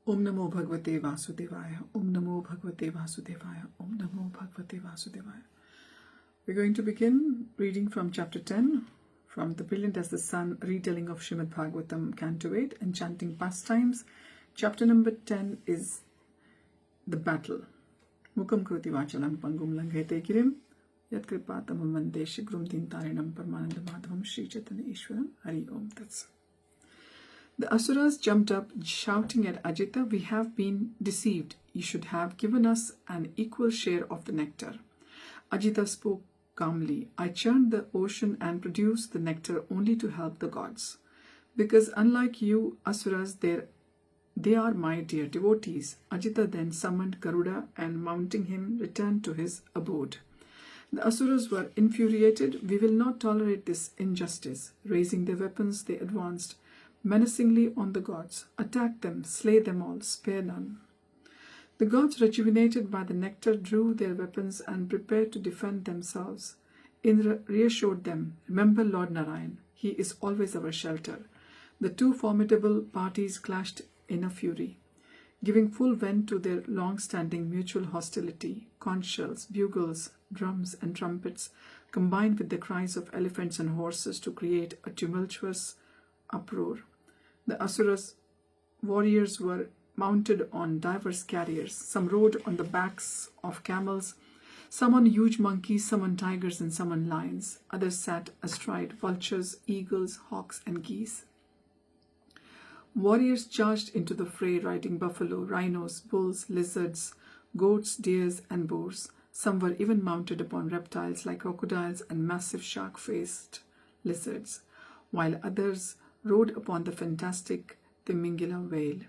Om Namo Bhagavate Vasudevaya. Om Namo Bhagavate Vasudevaya. Om Namo Bhagavate Vasudevaya. We're going to begin reading from chapter 10, from the Brilliant as the Sun retelling of Srimad Bhagavatam Canto 8, Enchanting Pastimes. Chapter number 10 is the battle. Mukam Kruti Vachalam Pangum Langhete Girim Yat Kripatamam Vande Shigrum Tintarinam Paramananda Madhavam Shri Chaitanya Ishwaram Hari Om Tats. The Asuras jumped up, shouting at Ajita, "We have been deceived. You should have given us an equal share of the nectar." Ajita spoke calmly. "I churned the ocean and produced the nectar only to help the gods. Because unlike you, Asuras, they are my dear devotees." Ajita then summoned Garuda and mounting him returned to his abode. The Asuras were infuriated. "We will not tolerate this injustice." Raising their weapons, they advanced menacingly on the gods. "Attack them, slay them all, spare none." The gods, rejuvenated by the nectar, drew their weapons and prepared to defend themselves. Indra reassured them, "Remember Lord Narayan, he is always our shelter." The two formidable parties clashed in a fury, giving full vent to their long-standing mutual hostility. Conch shells, bugles, drums and trumpets combined with the cries of elephants and horses to create a tumultuous uproar. The Asuras' warriors were mounted on diverse carriers. Some rode on the backs of camels, some on huge monkeys, some on tigers and some on lions. Others sat astride vultures, eagles, hawks and geese. Warriors charged into the fray riding buffalo, rhinos, bulls, lizards, goats, deers and boars. Some were even mounted upon reptiles like crocodiles and massive shark-faced lizards, while others rode upon the fantastic Timingila whale.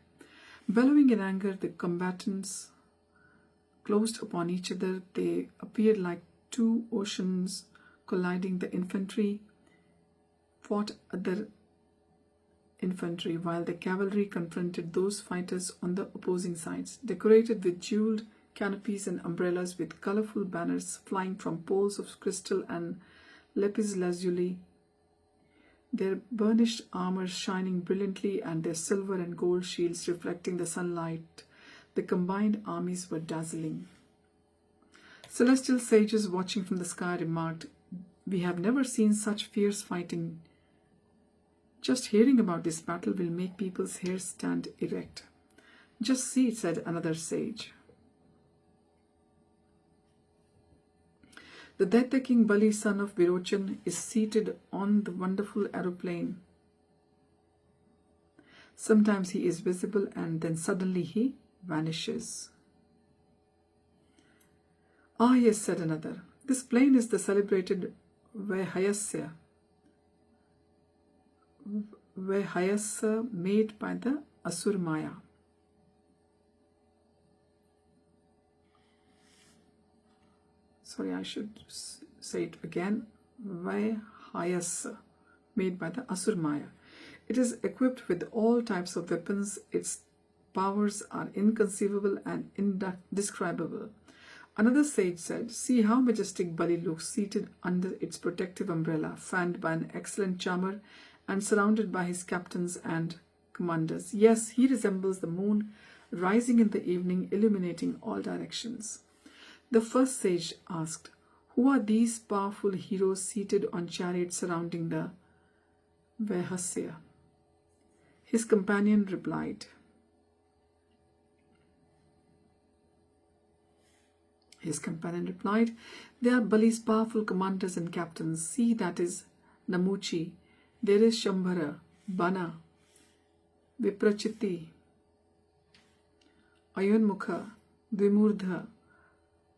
Bellowing in anger, the combatants closed upon each other. They appeared like two oceans colliding. The infantry fought other infantry, while the cavalry confronted those fighters on the opposing sides. Decorated with jeweled canopies and umbrellas, with colorful banners flying from poles of crystal and lapis lazuli, their burnished armor shining brilliantly and their silver and gold shields reflecting the sunlight, the combined armies were dazzling. Celestial sages watching from the sky remarked, "We have never seen such fierce fighting. Just hearing about this battle will make people's hair stand erect." "Just see," said another sage. "The Daitya king Bali, son of Virochan, is seated on the wonderful aeroplane. Sometimes he is visible and then suddenly he vanishes." "Ah, yes," said another. "This plane is the celebrated Vahayasya made by the Asur Maya." Sorry, I should say it again. Vahayasa, made by the Asur Maya. It is equipped with all types of weapons. Its powers are inconceivable and indescribable. Another sage said, "See how majestic Bali looks, seated under its protective umbrella, fanned by an excellent charmer and surrounded by his captains and commanders. Yes, he resembles the moon rising in the evening, illuminating all directions." The first sage asked, "Who are these powerful heroes seated on chariots surrounding the Vahasya?" His companion replied, "They are Bali's powerful commanders and captains. See, that is Namuchi. There is Shambhara, Bana, Viprachiti, Ayonmukha, Dvimurdha,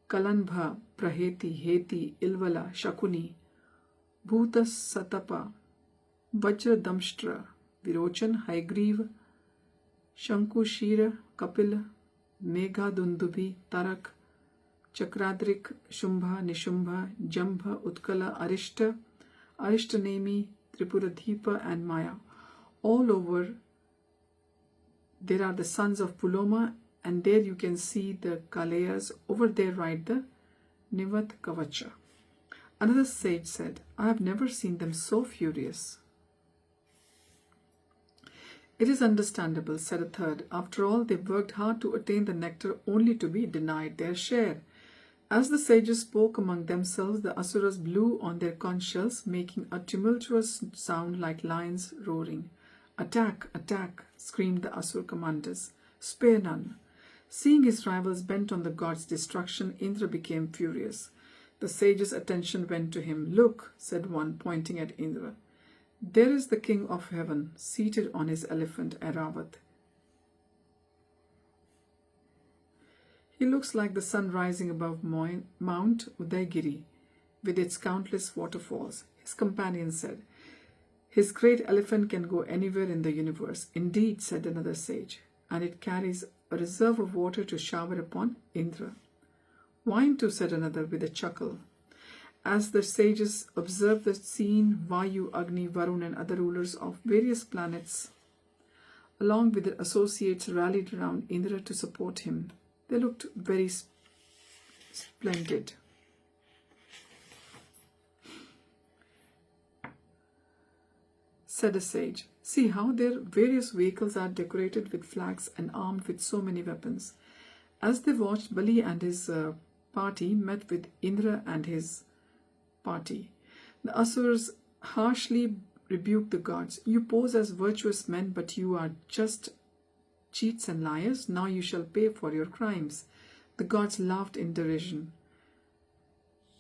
Kalanbha, Praheti, Heti, Ilvala, Shakuni, Bhuta Satapa, Vajra Damshtra, Virochan, Haigriva, Shankushira, Kapila, Megha Dundubi, Tarak, Chakradrik, Shumbha, Nishubha, Jambha, Utkala, Arishta, Arishtanemi, Tripuradhipa and Maya. All over there are the sons of Puloma, and there you can see the Kalayas. Over there ride the Nivat Kavacha." Another sage said, "I have never seen them so furious." It is understandable, said a third. After all, they worked hard to attain the nectar only to be denied their share. As the sages spoke among themselves, the asuras blew on their conch shells, making a tumultuous sound like lions roaring. Attack, attack, screamed the asur commanders. Spare none. Seeing his rivals bent on the god's destruction, Indra became furious. The sages' attention went to him. Look, said one, pointing at Indra. There is the king of heaven, seated on his elephant Airavat. He looks like the sun rising above Mount Udaygiri, with its countless waterfalls. His companion said, His great elephant can go anywhere in the universe. Indeed, said another sage, and it carries a reserve of water to shower upon Indra. Wine too, said another with a chuckle. As the sages observed the scene, Vayu, Agni, Varun and other rulers of various planets, along with their associates, rallied around Indra to support him. They looked very splendid. Said a sage, see how their various vehicles are decorated with flags and armed with so many weapons. As they watched, Bali and his party met with Indra and his party. The Asuras harshly rebuked the gods. You pose as virtuous men, but you are just cheats and liars. Now you shall pay for your crimes. The gods laughed in derision.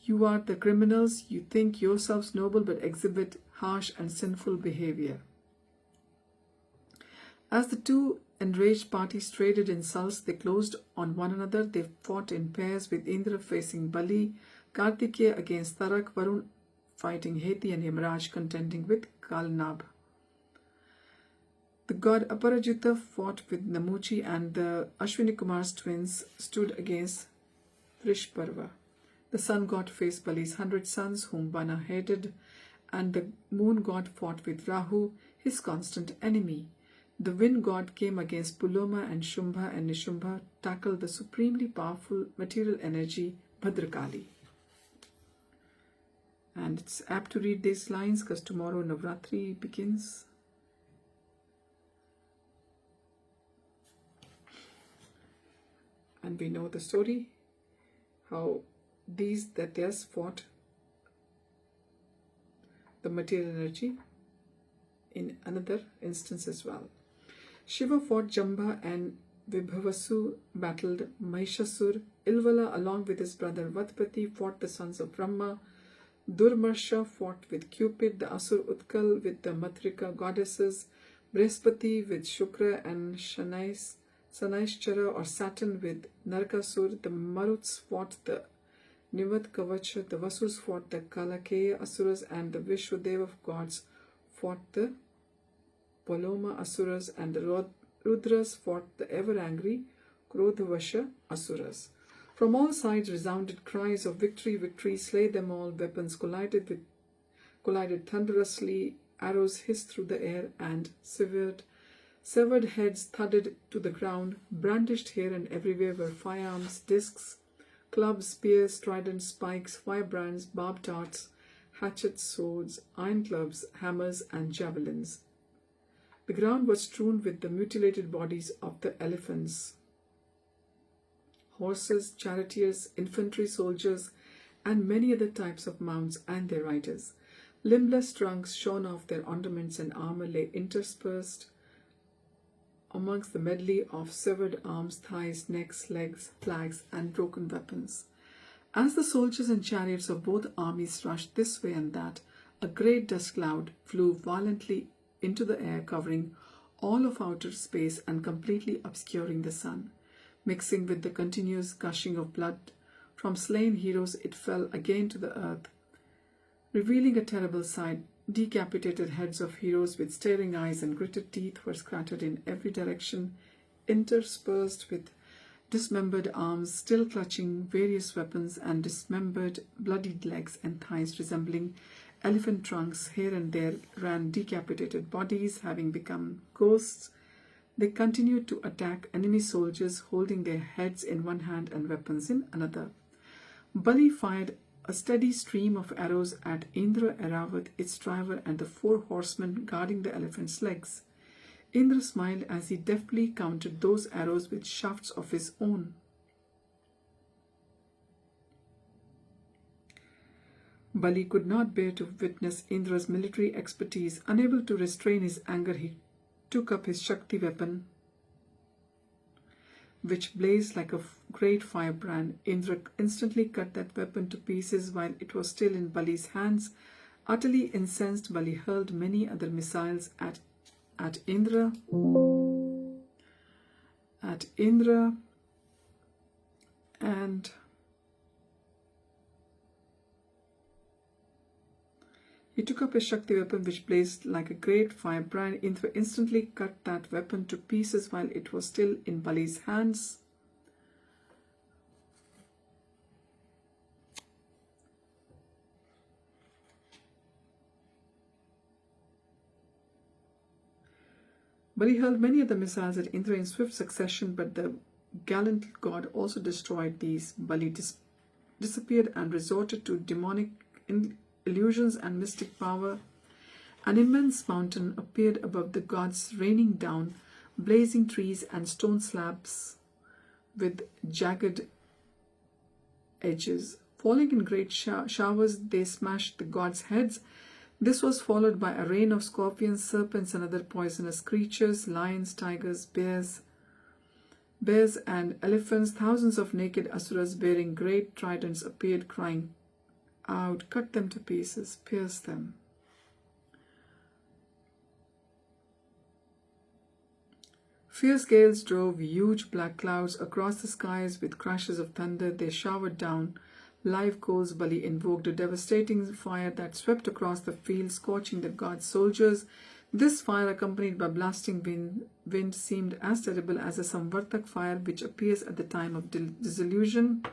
You are the criminals. You think yourselves noble, but exhibit harsh and sinful behavior. As the two enraged parties traded insults, they closed on one another. They fought in pairs, with Indra facing Bali, Kartikeya against Tarak, Varun fighting Heti, and Yamaraj contending with Kalnab. The god Aparajita fought with Namuchi, and the Ashwini Kumar's twins stood against Vrishparva. The sun god faced Bali's 100 sons, whom Bana hated, and the moon god fought with Rahu, his constant enemy. The wind god came against Puloma, and Shumbha and Nishumbha tackled the supremely powerful material energy Bhadrakali. And it's apt to read these lines because tomorrow Navratri begins. And we know the story, how these Daityas fought the material energy in another instance as well. Shiva fought Jamba, and Vibhavasu battled Mahishasur. Ilvala, along with his brother Vatpati, fought the sons of Brahma. Durmarsha fought with Cupid, the Asur Utkal with the Matrika goddesses, Brihaspati with Shukra, and Sanaishchara or Saturn with Narkasur. The Maruts fought the Nivat Kavacha, the Vasurs fought the Kalakeya Asuras, and the Vishwadeva gods fought the Paloma Asuras, and the Rudras fought the ever-angry Krodhavasha Asuras. From all sides resounded cries of victory, victory, slay them all. Weapons collided thunderously, arrows hissed through the air, and severed heads thudded to the ground. Brandished here and everywhere were firearms, discs, clubs, spears, tridents, spikes, firebrands, barbed darts, hatchets, swords, iron clubs, hammers, and javelins. The ground was strewn with the mutilated bodies of the elephants, horses, charioteers, infantry soldiers, and many other types of mounts and their riders. Limbless trunks shorn off their ornaments and armor lay interspersed amongst the medley of severed arms, thighs, necks, legs, flags, and broken weapons. As the soldiers and chariots of both armies rushed this way and that, a great dust cloud flew violently into the air, covering all of outer space and completely obscuring the sun. Mixing with the continuous gushing of blood from slain heroes, it fell again to the earth, revealing a terrible sight. Decapitated heads of heroes with staring eyes and gritted teeth were scattered in every direction, interspersed with dismembered arms still clutching various weapons, and dismembered, bloodied legs and thighs resembling elephant trunks. Here and there ran decapitated bodies, having become ghosts. They continued to attack enemy soldiers, holding their heads in one hand and weapons in another. Bali fired a steady stream of arrows at Indra, Airavat, its driver, and the 4 horsemen guarding the elephant's legs. Indra smiled as he deftly countered those arrows with shafts of his own. Bali could not bear to witness Indra's military expertise. Unable to restrain his anger, he took up his Shakti weapon, which blazed like a great firebrand. Indra instantly cut that weapon to pieces while it was still in Bali's hands. Utterly incensed, Bali hurled many other missiles at Indra, and he took up his Shakti weapon, which blazed like a great firebrand. Indra instantly cut that weapon to pieces while it was still in Bali's hands. Bali hurled many other missiles at Indra in swift succession, but the gallant god also destroyed these. Bali disappeared and resorted to demonic illusions and mystic power. An immense mountain appeared above the gods, raining down blazing trees and stone slabs with jagged edges. Falling in great showers, they smashed the gods' heads. This was followed by a rain of scorpions, serpents, and other poisonous creatures, lions, tigers, bears and elephants. Thousands of naked asuras bearing great tridents appeared, crying out, "Cut them to pieces, pierce them." Fierce gales drove huge black clouds across the skies. With crashes of thunder, they showered down live coals. Bali invoked a devastating fire that swept across the field, scorching the god's soldiers. This fire, accompanied by blasting wind, seemed as terrible as a Samvartak fire which appears at the time of dissolution.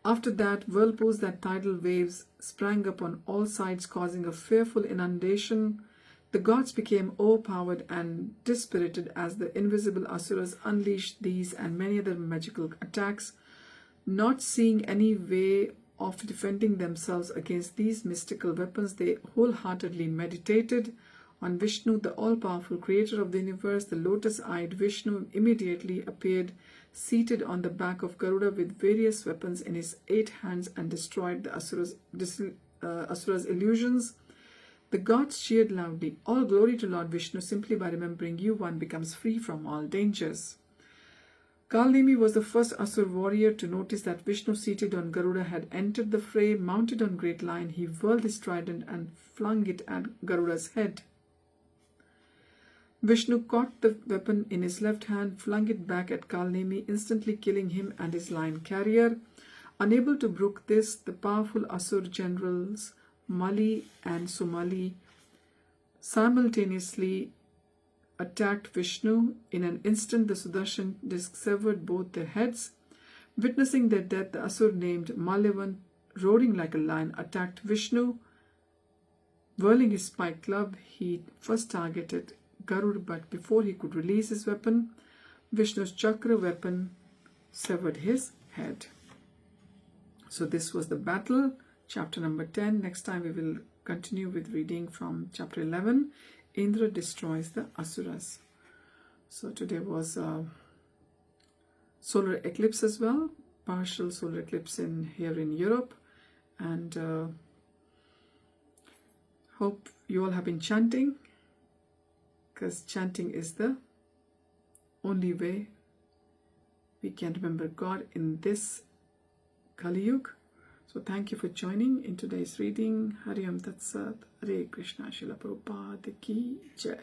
After that, whirlpools that tidal waves sprang up on all sides, causing a fearful inundation. The gods became overpowered and dispirited as the invisible asuras unleashed these and many other magical attacks. Not seeing any way of defending themselves against these mystical weapons, they wholeheartedly meditated on Vishnu, the all-powerful creator of the universe. The lotus-eyed Vishnu immediately appeared, seated on the back of Garuda with various weapons in his 8 hands, and destroyed the asuras' illusions. The gods cheered loudly. All glory to Lord Vishnu. Simply by remembering you, one becomes free from all dangers. Kalnemi was the first Asur warrior to notice that Vishnu, seated on Garuda, had entered the fray. Mounted on great lion, he whirled his trident and flung it at Garuda's head. Vishnu caught the weapon in his left hand, flung it back at Kalnemi, instantly killing him and his lion carrier. Unable to brook this, the powerful Asur generals Mali and Sumali simultaneously attacked Vishnu. In an instant, the Sudarshan disc severed both their heads. Witnessing their death, the Asur named Malevan, roaring like a lion, attacked Vishnu. Whirling his spiked club, he first targeted Garuda, but before he could release his weapon, Vishnu's chakra weapon severed his head. So this was the battle. Chapter number 10. Next time we will continue with reading from chapter 11. Indra destroys the Asuras. So today was a solar eclipse as well. Partial solar eclipse here in Europe. And hope you all have been chanting, because chanting is the only way we can remember God in this Kali Yuga. So thank you for joining in today's reading. Hari Om Tat Sat. Hare Krishna. Srila Prabhupada Ki Jai.